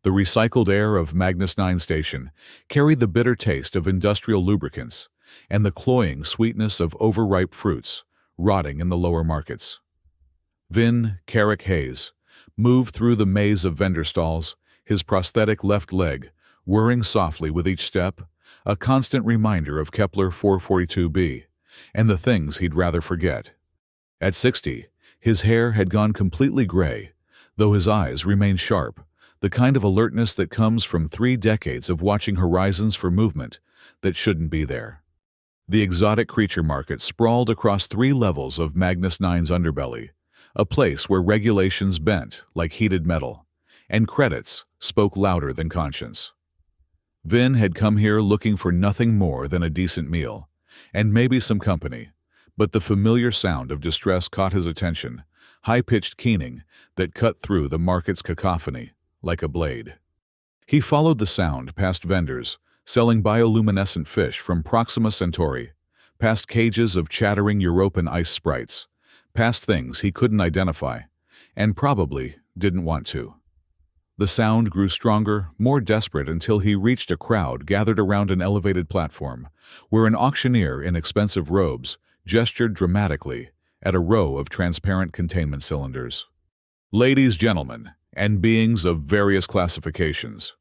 The recycled air of Magnus 9 Station carried the bitter taste of industrial lubricants and the cloying sweetness of overripe fruits rotting in the lower markets. Vin Carrick Hayes moved through the maze of vendor stalls, his prosthetic left leg whirring softly with each step, a constant reminder of Kepler 442b and the things he'd rather forget. At 60, his hair had gone completely gray, though his eyes remained sharp, the kind of alertness that comes from 3 decades of watching horizons for movement that shouldn't be there. The exotic creature market sprawled across 3 levels of Magnus 9's underbelly, a place where regulations bent like heated metal, and credits spoke louder than conscience. Vin had come here looking for nothing more than a decent meal, and maybe some company, but the familiar sound of distress caught his attention, high-pitched keening that cut through the market's cacophony like a blade. He followed the sound past vendors selling bioluminescent fish from Proxima Centauri, past cages of chattering European ice sprites, past things he couldn't identify, and probably didn't want to. The sound grew stronger, more desperate until he reached a crowd gathered around an elevated platform, where an auctioneer in expensive robes gestured dramatically at a row of transparent containment cylinders. Ladies, gentlemen, and beings of various classifications.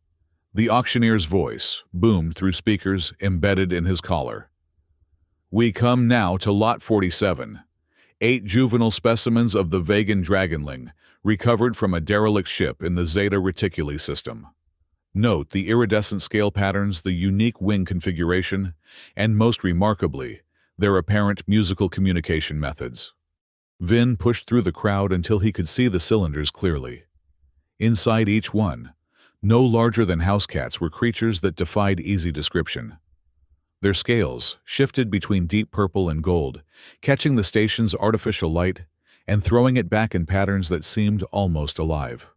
The auctioneer's voice boomed through speakers embedded in his collar. We come now to Lot 47, 8 juvenile specimens of the Vegan dragonling, recovered from a derelict ship in the Zeta Reticuli system. Note the iridescent scale patterns, the unique wing configuration, and most remarkably, their apparent musical communication methods. Vin pushed through the crowd until he could see the cylinders clearly. Inside each one, no larger than house cats, were creatures that defied easy description. Their scales shifted between deep purple and gold, catching the station's artificial light and throwing it back in patterns that seemed almost alive.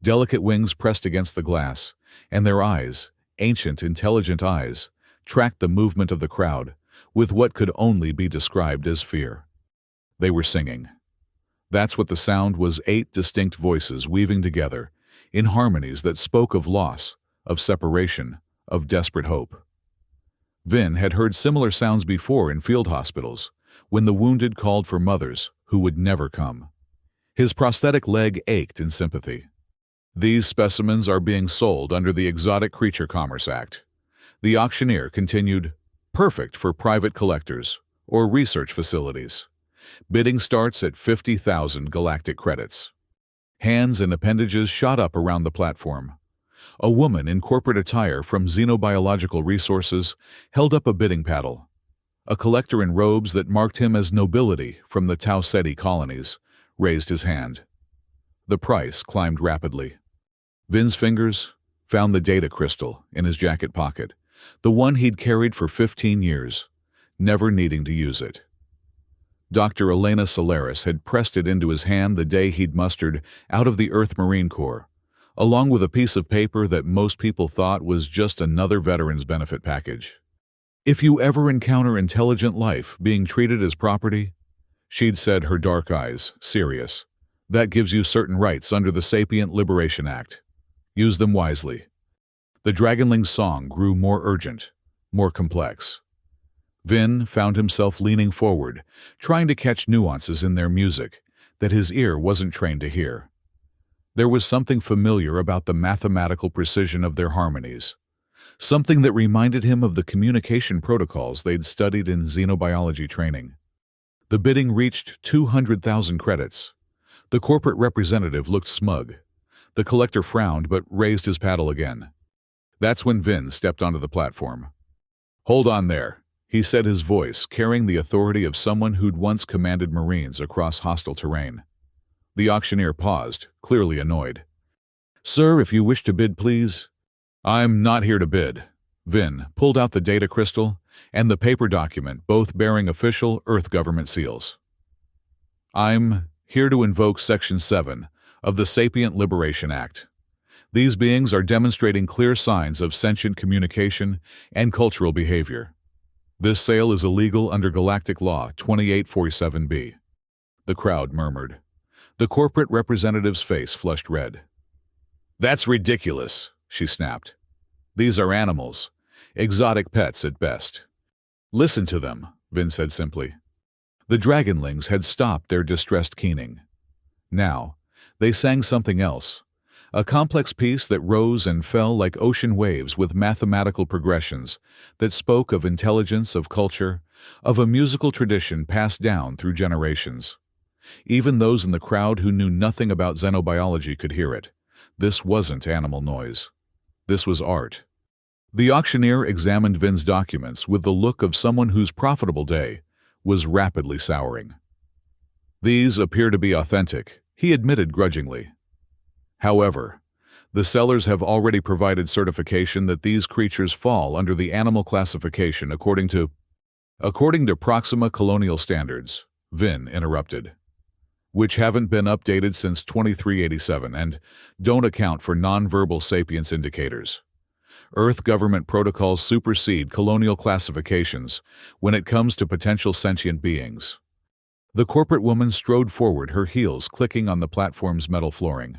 Delicate wings pressed against the glass, and their eyes, ancient, intelligent eyes, tracked the movement of the crowd with what could only be described as fear. They were singing. That's what the sound was, 8 distinct voices weaving together in harmonies that spoke of loss, of separation, of desperate hope. Vin had heard similar sounds before in field hospitals, when the wounded called for mothers who would never come. His prosthetic leg ached in sympathy. These specimens are being sold under the Exotic Creature Commerce Act. The auctioneer continued, perfect for private collectors or research facilities. Bidding starts at 50,000 galactic credits. Hands and appendages shot up around the platform. A woman in corporate attire from Xenobiological Resources held up a bidding paddle. A collector in robes that marked him as nobility from the Tau Ceti colonies raised his hand. The price climbed rapidly. Vin's fingers found the data crystal in his jacket pocket, the one he'd carried for 15 years, never needing to use it. Dr. Elena Solaris had pressed it into his hand the day he'd mustered out of the Earth Marine Corps, along with a piece of paper that most people thought was just another veteran's benefit package. If you ever encounter intelligent life being treated as property, she'd said, her dark eyes serious, that gives you certain rights under the Sapient Liberation Act. Use them wisely. The Dragonling's song grew more urgent, more complex. Vin found himself leaning forward, trying to catch nuances in their music that his ear wasn't trained to hear. There was something familiar about the mathematical precision of their harmonies, something that reminded him of the communication protocols they'd studied in xenobiology training. The bidding reached 200,000 credits. The corporate representative looked smug. The collector frowned but raised his paddle again. That's when Vin stepped onto the platform. Hold on there, he said, his voice carrying the authority of someone who'd once commanded Marines across hostile terrain. The auctioneer paused, clearly annoyed. Sir, if you wish to bid, please. I'm not here to bid. Vin pulled out the data crystal and the paper document, both bearing official Earth government seals. I'm here to invoke Section 7 of the Sapient Liberation Act. These beings are demonstrating clear signs of sentient communication and cultural behavior. This sale is illegal under Galactic Law 2847b. The crowd murmured. The corporate representative's face flushed red. "That's ridiculous," she snapped. "These are animals. Exotic pets at best." "Listen to them," Vin said simply. The dragonlings had stopped their distressed keening. Now, they sang something else, a complex piece that rose and fell like ocean waves with mathematical progressions that spoke of intelligence, of culture, of a musical tradition passed down through generations. Even those in the crowd who knew nothing about xenobiology could hear it. This wasn't animal noise. This was art. The auctioneer examined Vin's documents with the look of someone whose profitable day was rapidly souring. "These appear to be authentic," he admitted grudgingly. "However, the sellers have already provided certification that these creatures fall under the animal classification according to Proxima colonial standards," Vin interrupted, "which haven't been updated since 2387 and don't account for nonverbal sapience indicators. Earth government protocols supersede colonial classifications when it comes to potential sentient beings." The corporate woman strode forward, her heels clicking on the platform's metal flooring.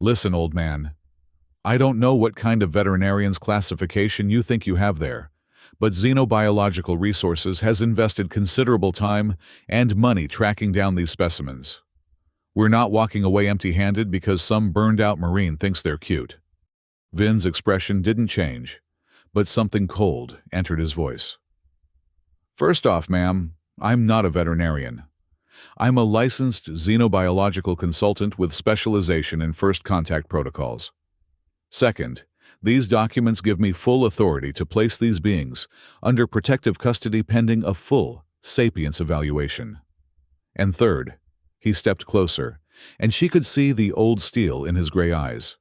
"Listen, old man. I don't know what kind of veterinarian's classification you think you have there, but Xenobiological Resources has invested considerable time and money tracking down these specimens. We're not walking away empty-handed because some burned-out Marine thinks they're cute." Vin's expression didn't change, but something cold entered his voice. "First off, ma'am, I'm not a veterinarian. I'm a licensed xenobiological consultant with specialization in first contact protocols. Second, these documents give me full authority to place these beings under protective custody pending a full sapience evaluation. And third," he stepped closer, and she could see the old steel in his gray eyes,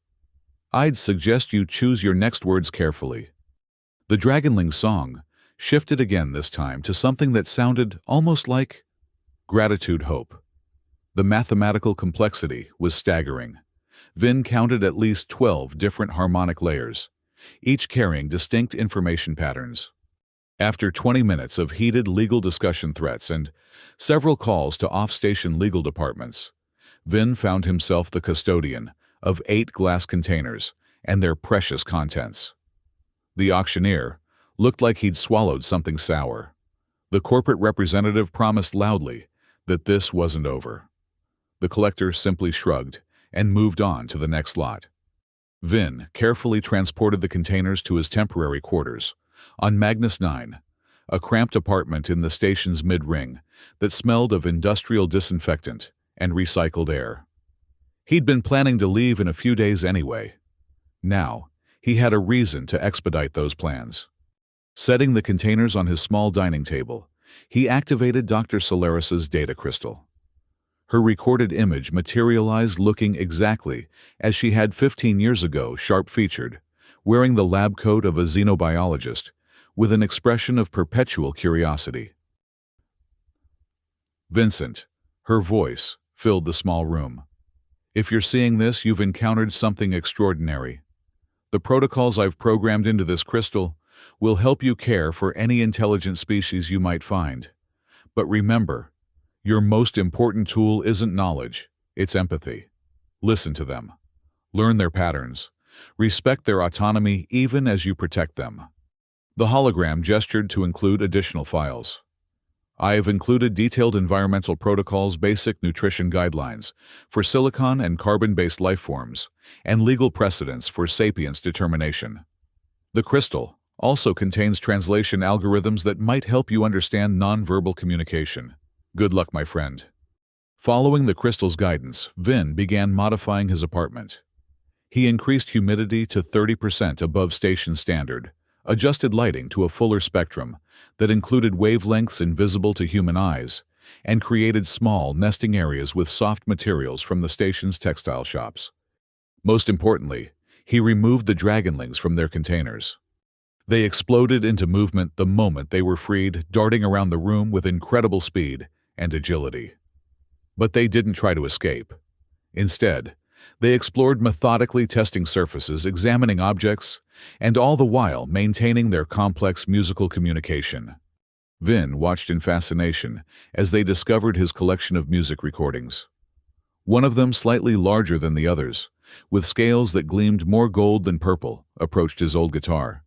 "I'd suggest you choose your next words carefully." The dragonling song shifted again, this time to something that sounded almost like gratitude hope. The mathematical complexity was staggering. Vin counted at least 12 different harmonic layers, each carrying distinct information patterns. After 20 minutes of heated legal discussion, threats, and several calls to off-station legal departments, Vin found himself the custodian of 8 glass containers and their precious contents. The auctioneer looked like he'd swallowed something sour. The corporate representative promised loudly that this wasn't over. The collector simply shrugged and moved on to the next lot. Vin carefully transported the containers to his temporary quarters on Magnus 9, a cramped apartment in the station's mid-ring that smelled of industrial disinfectant and recycled air. He'd been planning to leave in a few days anyway. Now, he had a reason to expedite those plans. Setting the containers on his small dining table, he activated Dr. Solaris's data crystal. Her recorded image materialized looking exactly as she had 15 years ago, sharp-featured, wearing the lab coat of a xenobiologist, with an expression of perpetual curiosity. "Vincent," her voice filled the small room. "If you're seeing this, you've encountered something extraordinary. The protocols I've programmed into this crystal will help you care for any intelligent species you might find. But remember, your most important tool isn't knowledge, it's empathy. Listen to them. Learn their patterns. Respect their autonomy even as you protect them." The hologram gestured to include additional files. "I have included detailed environmental protocols, basic nutrition guidelines for silicon and carbon-based life forms, and legal precedents for sapience determination. The crystal also contains translation algorithms that might help you understand nonverbal communication. Good luck, my friend." Following the crystal's guidance, Vin began modifying his apartment. He increased humidity to 30% above station standard, adjusted lighting to a fuller spectrum that included wavelengths invisible to human eyes, and created small nesting areas with soft materials from the station's textile shops. Most importantly, he removed the dragonlings from their containers. They exploded into movement the moment they were freed, darting around the room with incredible speed and agility. But they didn't try to escape. Instead, they explored methodically, testing surfaces, examining objects, and all the while maintaining their complex musical communication. Vin watched in fascination as they discovered his collection of music recordings. One of them, slightly larger than the others, with scales that gleamed more gold than purple, approached his old guitar.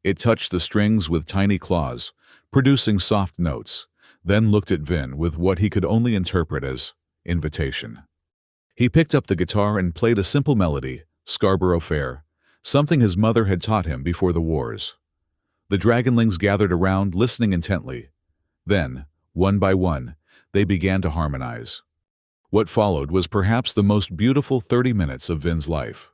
It touched the strings with tiny claws, producing soft notes, then looked at Vin with what he could only interpret as invitation. He picked up the guitar and played a simple melody, Scarborough Fair, something his mother had taught him before the wars. The dragonlings gathered around, listening intently. Then, one by one, they began to harmonize. What followed was perhaps the most beautiful 30 minutes of Vin's life.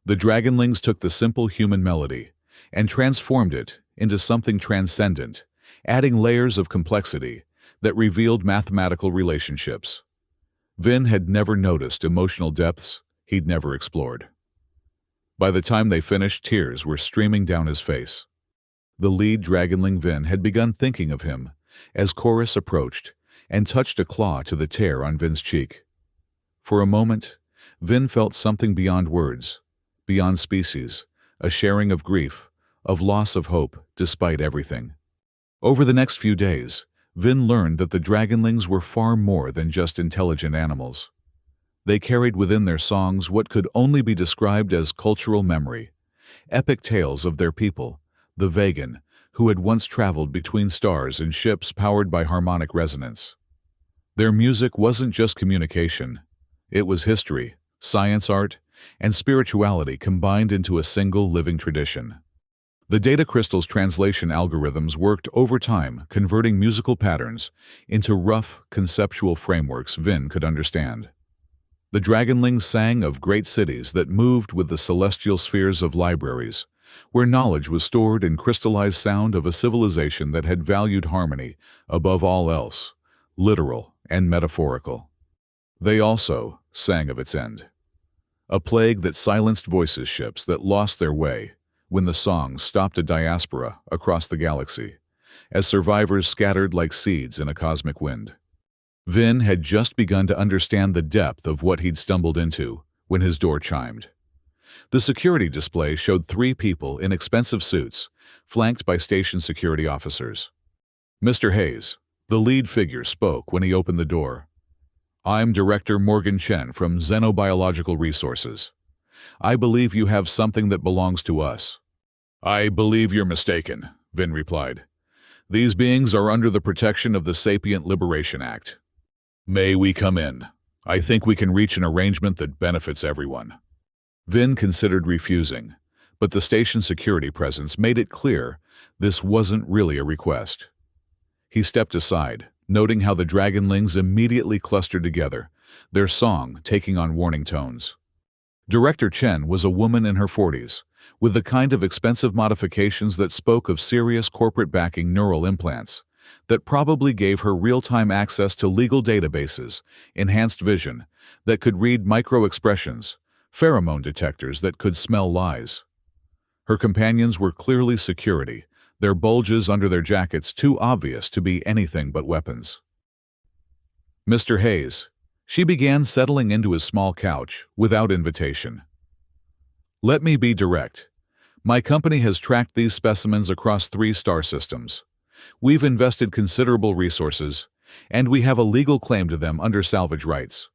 The dragonlings took the simple human melody and transformed it into something transcendent, adding layers of complexity that revealed mathematical relationships. Vin had never noticed emotional depths he'd never explored. By the time they finished, tears were streaming down his face. The lead dragonling Vin had begun thinking of him as Chorus approached and touched a claw to the tear on Vin's cheek. For a moment, Vin felt something beyond words, beyond species, a sharing of grief, of loss of hope, despite everything. Over the next few days, Vin learned that the dragonlings were far more than just intelligent animals. They carried within their songs what could only be described as cultural memory, epic tales of their people, the Vegan, who had once traveled between stars in ships powered by harmonic resonance. Their music wasn't just communication. It was history, science, art, and spirituality combined into a single living tradition. The data crystal's translation algorithms worked overtime, converting musical patterns into rough, conceptual frameworks Vin could understand. The dragonlings sang of great cities that moved with the celestial spheres of libraries, where knowledge was stored in crystallized sound of a civilization that had valued harmony above all else, literal and metaphorical. They also sang of its end. A plague that silenced voices, ships that lost their way when the song stopped a diaspora across the galaxy, as survivors scattered like seeds in a cosmic wind. Vin had just begun to understand the depth of what he'd stumbled into when his door chimed. The security display showed 3 people in expensive suits, flanked by station security officers. "Mr. Hayes," the lead figure spoke when he opened the door. "I'm Director Morgan Chen from Xenobiological Resources. I believe you have something that belongs to us." "I believe you're mistaken," Vin replied. "These beings are under the protection of the Sapient Liberation Act. May we come in? I think we can reach an arrangement that benefits everyone." Vin considered refusing, but the station security presence made it clear this wasn't really a request. He stepped aside, noting how the dragonlings immediately clustered together, their song taking on warning tones. Director Chen was a woman in her 40s, with the kind of expensive modifications that spoke of serious corporate backing neural implants that probably gave her real-time access to legal databases, enhanced vision that could read micro-expressions, pheromone detectors that could smell lies. Her companions were clearly security, their bulges under their jackets too obvious to be anything but weapons. "Mr. Hayes," she began, settling into his small couch without invitation. "Let me be direct. My company has tracked these specimens across 3 star systems. We've invested considerable resources, and we have a legal claim to them under salvage rights."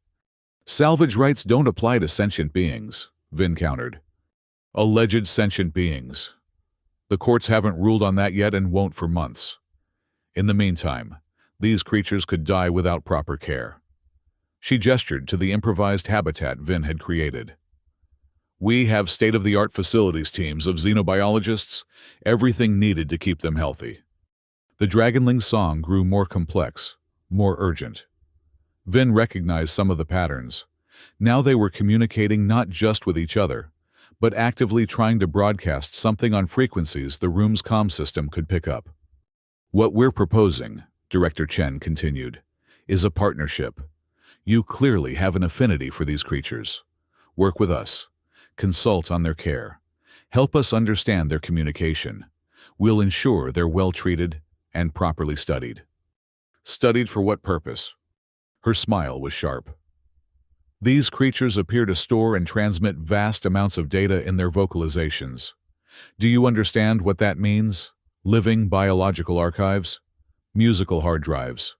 "Salvage rights don't apply to sentient beings," Vin countered. "Alleged sentient beings. The courts haven't ruled on that yet and won't for months. In the meantime, these creatures could die without proper care." She gestured to the improvised habitat Vin had created. "We have state-of-the-art facilities teams of xenobiologists, everything needed to keep them healthy." The dragonling song grew more complex, more urgent. Vin recognized some of the patterns. Now they were communicating not just with each other, but actively trying to broadcast something on frequencies the room's comm system could pick up. "What we're proposing," Director Chen continued, "is a partnership. You clearly have an affinity for these creatures. Work with us. Consult on their care. Help us understand their communication. We'll ensure they're well treated and properly studied." "Studied for what purpose?" Her smile was sharp. "These creatures appear to store and transmit vast amounts of data in their vocalizations. Do you understand what that means? Living biological archives? Musical hard drives.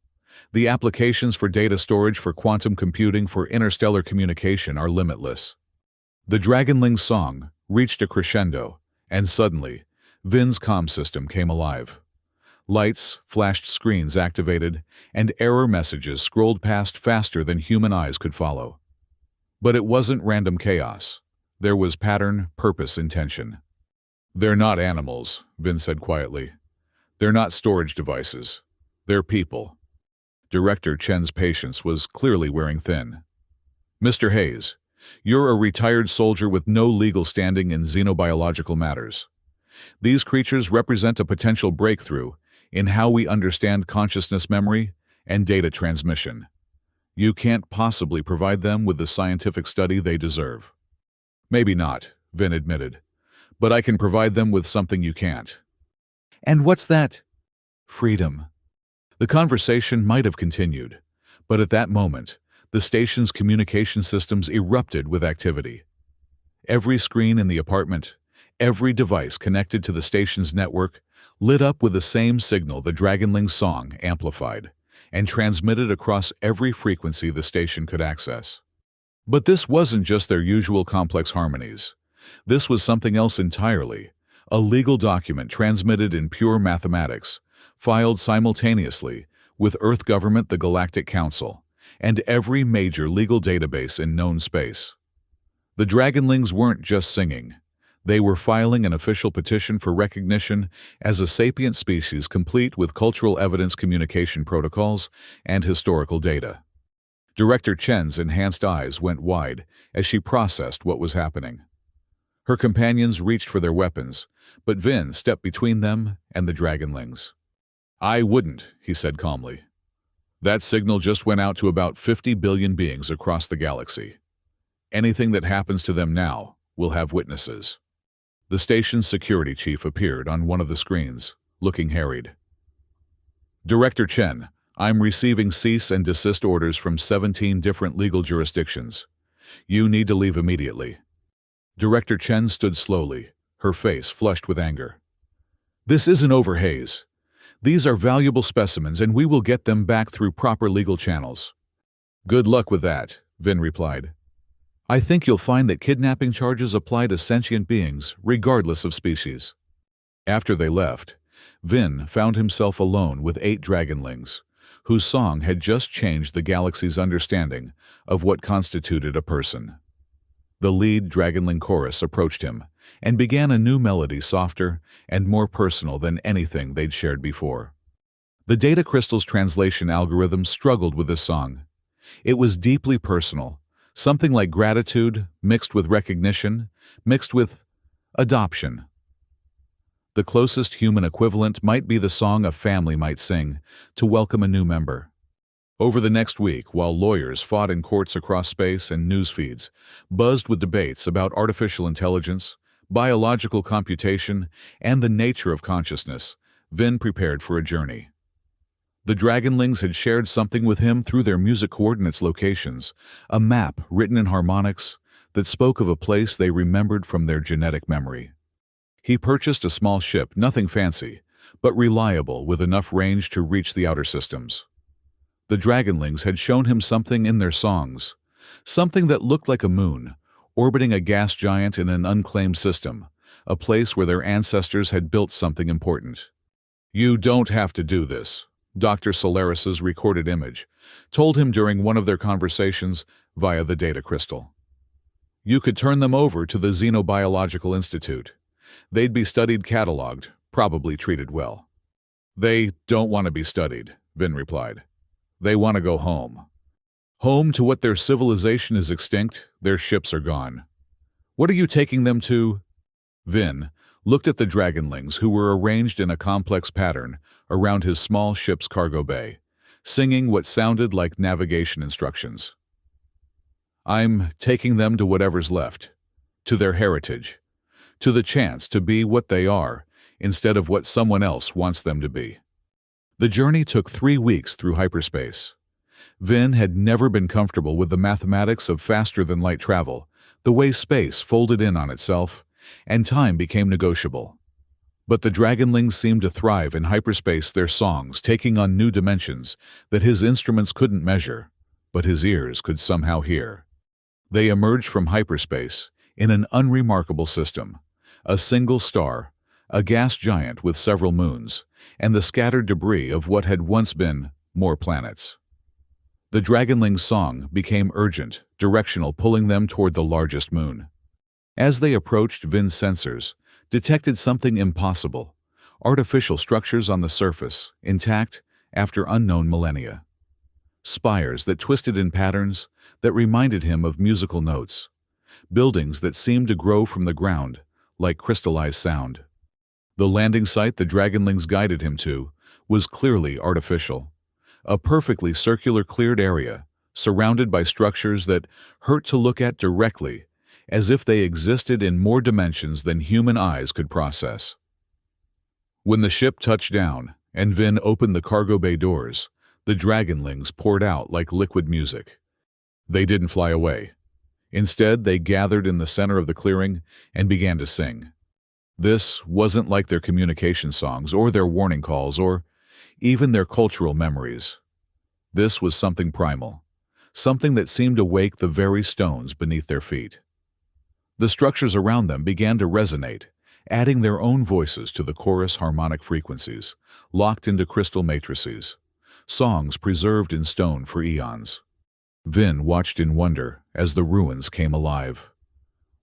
The applications for data storage, for quantum computing, for interstellar communication are limitless. The Dragonling's song reached a crescendo, and suddenly, Vin's comm system came alive. Lights, flashed screens activated, and error messages scrolled past faster than human eyes could follow. But it wasn't random chaos. There was pattern, purpose, intention. "They're not animals," Vin said quietly. "They're not storage devices. They're people." Director Chen's patience was clearly wearing thin. "Mr. Hayes, you're a retired soldier with no legal standing in xenobiological matters. These creatures represent a potential breakthrough in how we understand consciousness, memory, and data transmission. You can't possibly provide them with the scientific study they deserve." "Maybe not," Vin admitted, "but I can provide them with something you can't." "And what's that?" "Freedom." The conversation might have continued, but at that moment, the station's communication systems erupted with activity. Every screen in the apartment, every device connected to the station's network, lit up with the same signal the Dragonling's song amplified and transmitted across every frequency the station could access. But this wasn't just their usual complex harmonies. This was something else entirely, a legal document transmitted in pure mathematics, filed simultaneously with Earth Government, the Galactic Council, and every major legal database in known space. The Dragonlings weren't just singing. They were filing an official petition for recognition as a sapient species, complete with cultural evidence, communication protocols, and historical data. Director Chen's enhanced eyes went wide as she processed what was happening. Her companions reached for their weapons, but Vin stepped between them and the Dragonlings. "I wouldn't," he said calmly. "That signal just went out to about 50 billion beings across the galaxy. Anything that happens to them now will have witnesses." The station's security chief appeared on one of the screens, looking harried. "Director Chen, I'm receiving cease and desist orders from 17 different legal jurisdictions. You need to leave immediately." Director Chen stood slowly, her face flushed with anger. "This isn't over, Hayes. These are valuable specimens, and we will get them back through proper legal channels." "Good luck with that," Vin replied. "I think you'll find that kidnapping charges apply to sentient beings, regardless of species." After they left, Vin found himself alone with 8 Dragonlings, whose song had just changed the galaxy's understanding of what constituted a person. The lead Dragonling chorus approached him and began a new melody, softer and more personal than anything they'd shared before. The data crystal's translation algorithm struggled with this song. It was deeply personal, something like gratitude mixed with recognition, mixed with adoption. The closest human equivalent might be the song a family might sing to welcome a new member. Over the next week, while lawyers fought in courts across space and news feeds buzzed with debates about artificial intelligence, biological computation, and the nature of consciousness, Vin prepared for a journey. The Dragonlings had shared something with him through their music coordinates locations, a map written in harmonics that spoke of a place they remembered from their genetic memory. He purchased a small ship, nothing fancy, but reliable, with enough range to reach the outer systems. The Dragonlings had shown him something in their songs, something that looked like a moon, orbiting a gas giant in an unclaimed system, a place where their ancestors had built something important. "You don't have to do this," Dr. Solaris's recorded image told him during one of their conversations via the data crystal. "You could turn them over to the Xenobiological Institute. They'd be studied, cataloged, probably treated well." "They don't want to be studied," Vin replied. "They want to go home. Home to what their civilization is extinct, their ships are gone. What are you taking them to?" Vin looked at the Dragonlings, who were arranged in a complex pattern around his small ship's cargo bay, singing what sounded like navigation instructions. "I'm taking them to whatever's left, to their heritage, to the chance to be what they are instead of what someone else wants them to be." The journey took 3 weeks through hyperspace. Vin had never been comfortable with the mathematics of faster-than-light travel, the way space folded in on itself, and time became negotiable. But the dragonlings seemed to thrive in hyperspace, their songs taking on new dimensions that his instruments couldn't measure, but his ears could somehow hear. They emerged from hyperspace in an unremarkable system, a single star, a gas giant with several moons, and the scattered debris of what had once been more planets. The dragonling's song became urgent, directional, pulling them toward the largest moon. As they approached, Vin's sensors detected something impossible: artificial structures on the surface, intact after unknown millennia. Spires that twisted in patterns that reminded him of musical notes. Buildings that seemed to grow from the ground, like crystallized sound. The landing site the dragonlings guided him to was clearly artificial. A perfectly circular cleared area, surrounded by structures that hurt to look at directly, as if they existed in more dimensions than human eyes could process. When the ship touched down and Vin opened the cargo bay doors, the dragonlings poured out like liquid music. They didn't fly away. Instead, they gathered in the center of the clearing and began to sing. This wasn't like their communication songs or their warning calls or even their cultural memories. This was something primal, something that seemed to wake the very stones beneath their feet. The structures around them began to resonate, adding their own voices to the chorus harmonic frequencies, locked into crystal matrices, songs preserved in stone for eons. Vin watched in wonder as the ruins came alive.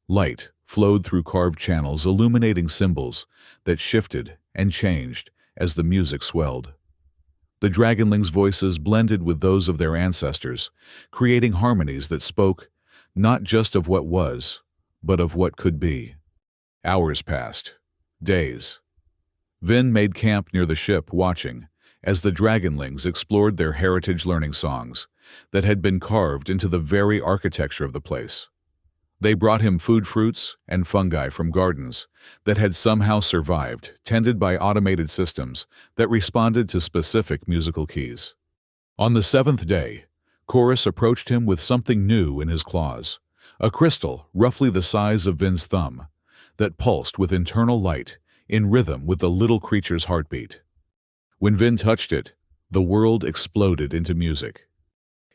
Light flowed through carved channels, illuminating symbols that shifted and changed as the music swelled. The dragonlings' voices blended with those of their ancestors, creating harmonies that spoke not just of what was, but of what could be. Hours passed. Days. Vin made camp near the ship, watching as the dragonlings explored their heritage learning songs that had been carved into the very architecture of the place. They brought him food, fruits, and fungi from gardens that had somehow survived, tended by automated systems that responded to specific musical keys. On the seventh day, Chorus approached him with something new in his claws, a crystal roughly the size of Vin's thumb that pulsed with internal light in rhythm with the little creature's heartbeat. When Vin touched it, the world exploded into music.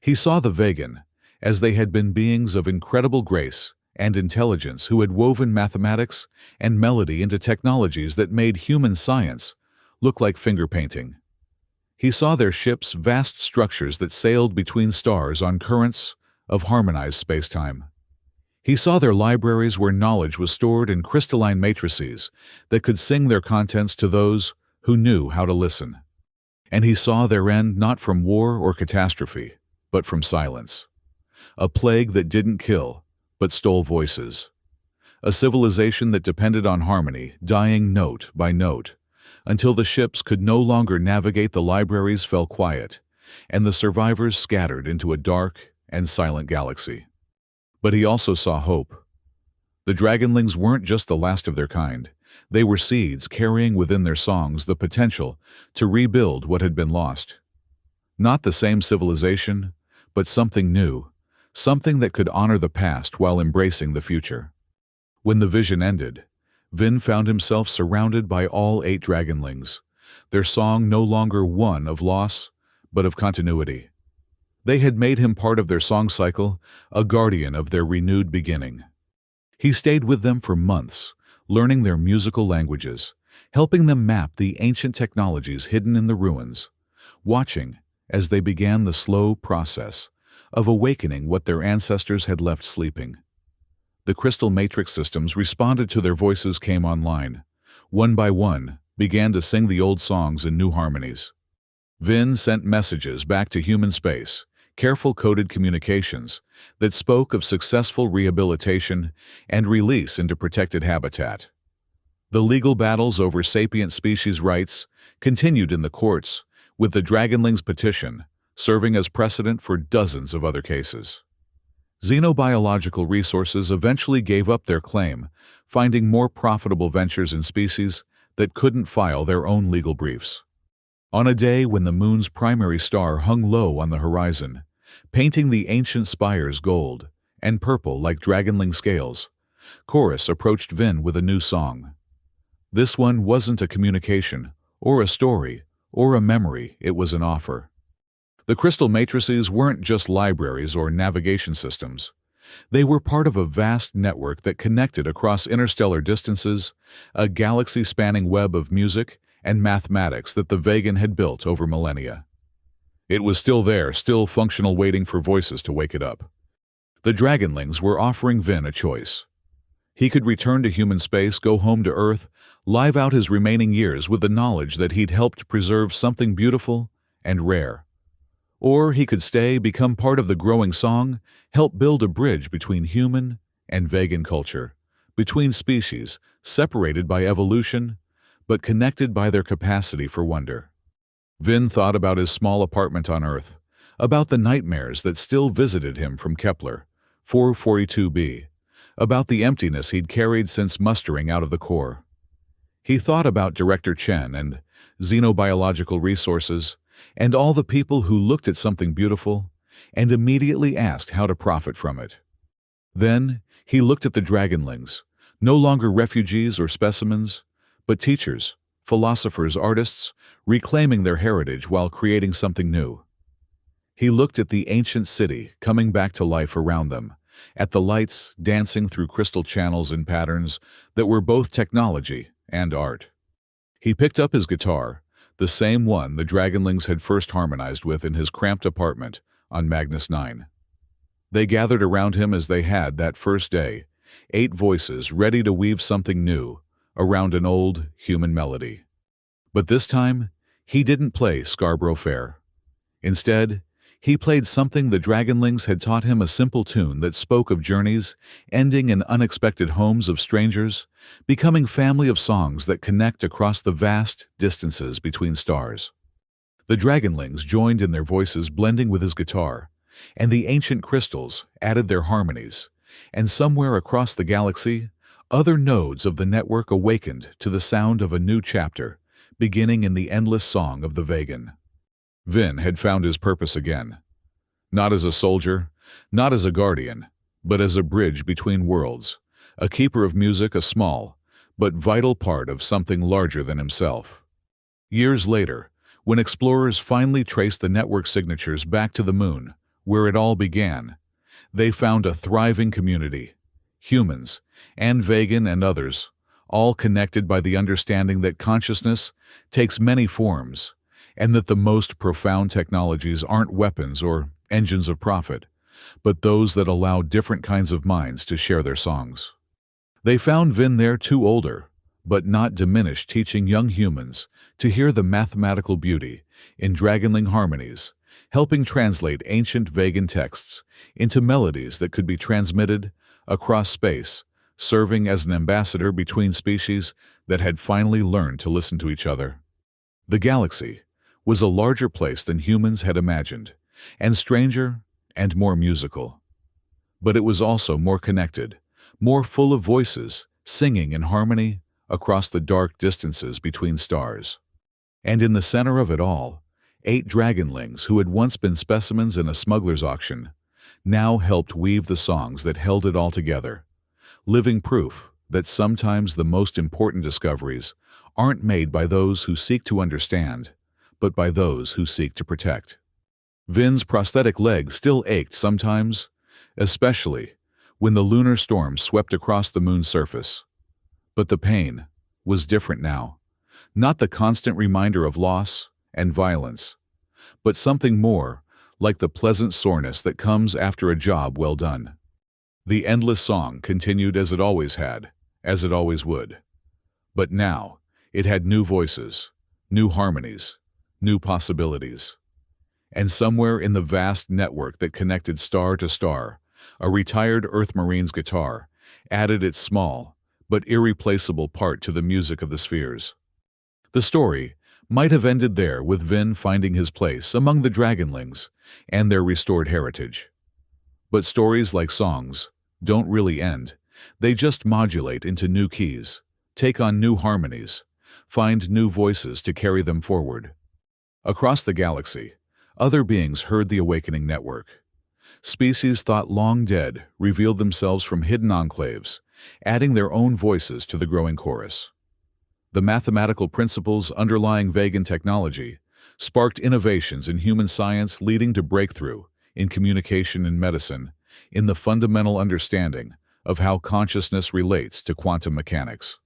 He saw the Vegan as they had been beings of incredible grace and intelligence who had woven mathematics and melody into technologies that made human science look like finger painting. He saw their ships, vast structures that sailed between stars on currents of harmonized spacetime. He saw their libraries where knowledge was stored in crystalline matrices that could sing their contents to those who knew how to listen. And he saw their end not from war or catastrophe, but from silence. A plague that didn't kill, but stole voices. A civilization that depended on harmony, dying note by note, until the ships could no longer navigate, the libraries fell quiet, and the survivors scattered into a dark and silent galaxy. But he also saw hope. The dragonlings weren't just the last of their kind. They were seeds carrying within their songs the potential to rebuild what had been lost. Not the same civilization, but something new, something that could honor the past while embracing the future. When the vision ended, Vin found himself surrounded by all 8 dragonlings, their song no longer one of loss, but of continuity. They had made him part of their song cycle, a guardian of their renewed beginning. He stayed with them for months, learning their musical languages, helping them map the ancient technologies hidden in the ruins, watching as they began the slow process of awakening what their ancestors had left sleeping. The crystal matrix systems responded to their voices, came online, one by one, began to sing the old songs in new harmonies. Vin sent messages back to human space, careful coded communications that spoke of successful rehabilitation and release into protected habitat. The legal battles over sapient species rights continued in the courts, with the dragonlings' petition serving as precedent for dozens of other cases. Xenobiological resources eventually gave up their claim, finding more profitable ventures in species that couldn't file their own legal briefs. On a day when the moon's primary star hung low on the horizon, painting the ancient spires gold and purple like dragonling scales, Chorus approached Vin with a new song. This one wasn't a communication, or a story, or a memory, it was an offer. The crystal matrices weren't just libraries or navigation systems. They were part of a vast network that connected across interstellar distances, a galaxy-spanning web of music and mathematics that the Vegan had built over millennia. It was still there, still functional, waiting for voices to wake it up. The Dragonlings were offering Vin a choice. He could return to human space, go home to Earth, live out his remaining years with the knowledge that he'd helped preserve something beautiful and rare. Or he could stay, become part of the growing song, help build a bridge between human and Vegan culture, between species, separated by evolution, but connected by their capacity for wonder. Vin thought about his small apartment on Earth, about the nightmares that still visited him from Kepler 442b, about the emptiness he'd carried since mustering out of the core. He thought about Director Chen and xenobiological resources, and all the people who looked at something beautiful and immediately asked how to profit from it. Then he looked at the Dragonlings, no longer refugees or specimens, but teachers, philosophers, artists, reclaiming their heritage while creating something new. He looked at the ancient city coming back to life around them, at the lights dancing through crystal channels in patterns that were both technology and art. He picked up his guitar, the same one the Dragonlings had first harmonized with in his cramped apartment on Magnus 9. They gathered around him as they had that first day, 8 voices ready to weave something new around an old human melody. But this time, he didn't play Scarborough Fair. Instead, he played something the Dragonlings had taught him, a simple tune that spoke of journeys, ending in unexpected homes of strangers, becoming family of songs that connect across the vast distances between stars. The Dragonlings joined in, their voices blending with his guitar, and the ancient crystals added their harmonies, and somewhere across the galaxy, other nodes of the network awakened to the sound of a new chapter, beginning in the endless song of the Vegan. Vin had found his purpose again. Not as a soldier, not as a guardian, but as a bridge between worlds, a keeper of music, a small but vital part of something larger than himself. Years later, when explorers finally traced the network signatures back to the moon, where it all began, they found a thriving community, humans and Vegan and others, all connected by the understanding that consciousness takes many forms, and that the most profound technologies aren't weapons or engines of profit, but those that allow different kinds of minds to share their songs. They found Vin there, too older, but not diminished, teaching young humans to hear the mathematical beauty in Dragonling harmonies, helping translate ancient Vegan texts into melodies that could be transmitted across space, serving as an ambassador between species that had finally learned to listen to each other. The galaxy was a larger place than humans had imagined, and stranger and more musical. But it was also more connected, more full of voices, singing in harmony across the dark distances between stars. And in the center of it all, 8 Dragonlings who had once been specimens in a smuggler's auction, now helped weave the songs that held it all together, living proof that sometimes the most important discoveries aren't made by those who seek to understand, but by those who seek to protect. Vin's prosthetic leg still ached sometimes, especially when the lunar storm swept across the moon's surface. But the pain was different now, not the constant reminder of loss and violence, but something more, like the pleasant soreness that comes after a job well done. The endless song continued as it always had, as it always would. But now, it had new voices, new harmonies, new possibilities. And somewhere in the vast network that connected star to star, a retired Earth Marine's guitar added its small but irreplaceable part to the music of the spheres. The story might have ended there, with Vin finding his place among the Dragonlings and their restored heritage. But stories, like songs, don't really end. They just modulate into new keys, take on new harmonies, find new voices to carry them forward. Across the galaxy, other beings heard the awakening network. Species thought long dead revealed themselves from hidden enclaves, adding their own voices to the growing chorus. The mathematical principles underlying vegan technology sparked innovations in human science, leading to breakthrough in communication and medicine, in the fundamental understanding of how consciousness relates to quantum mechanics.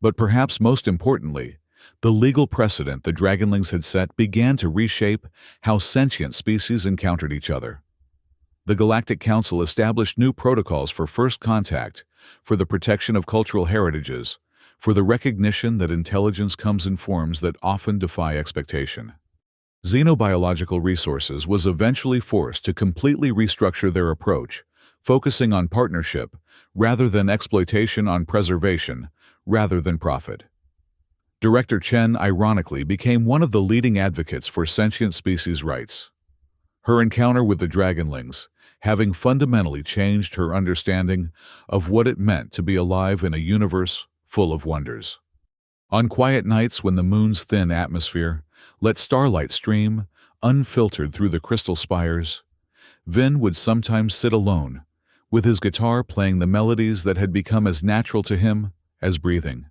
But perhaps most importantly, the legal precedent the dragonlings had set began to reshape how sentient species encountered each other. The Galactic Council established new protocols for first contact, for the protection of cultural heritages, for the recognition that intelligence comes in forms that often defy expectation. Xenobiological Resources was eventually forced to completely restructure their approach, focusing on partnership rather than exploitation, on preservation rather than profit. Director Chen, ironically, became one of the leading advocates for sentient species rights. Her encounter with the dragonlings, having fundamentally changed her understanding of what it meant to be alive in a universe full of wonders. On quiet nights when the moon's thin atmosphere let starlight stream unfiltered through the crystal spires, Vin would sometimes sit alone, with his guitar playing the melodies that had become as natural to him as breathing.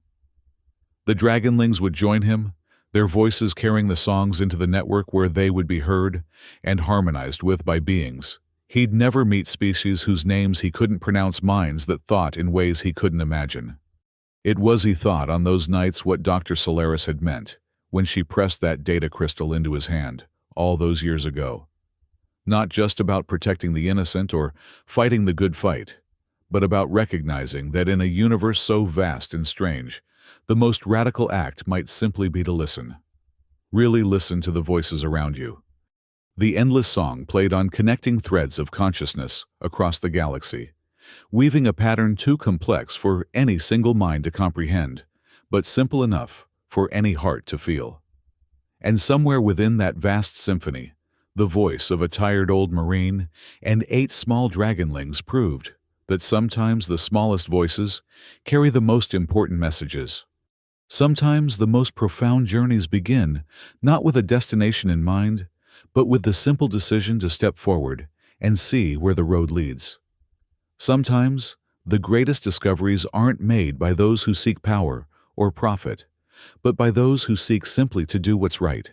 The dragonlings would join him, their voices carrying the songs into the network where they would be heard and harmonized with by beings he'd never meet, species whose names he couldn't pronounce, minds that thought in ways he couldn't imagine. It was, he thought, on those nights what Dr. Solaris had meant when she pressed that data crystal into his hand all those years ago. Not just about protecting the innocent or fighting the good fight, but about recognizing that in a universe so vast and strange, the most radical act might simply be to listen. Really listen to the voices around you. The endless song played on connecting threads of consciousness across the galaxy, weaving a pattern too complex for any single mind to comprehend, but simple enough for any heart to feel. And somewhere within that vast symphony, the voice of a tired old marine and 8 small dragonlings proved that sometimes the smallest voices carry the most important messages. Sometimes the most profound journeys begin not with a destination in mind, but with the simple decision to step forward and see where the road leads. Sometimes the greatest discoveries aren't made by those who seek power or profit, but by those who seek simply to do what's right.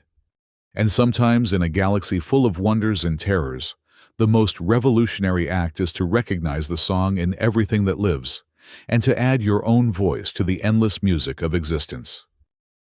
And sometimes in a galaxy full of wonders and terrors, the most revolutionary act is to recognize the song in everything that lives, and to add your own voice to the endless music of existence.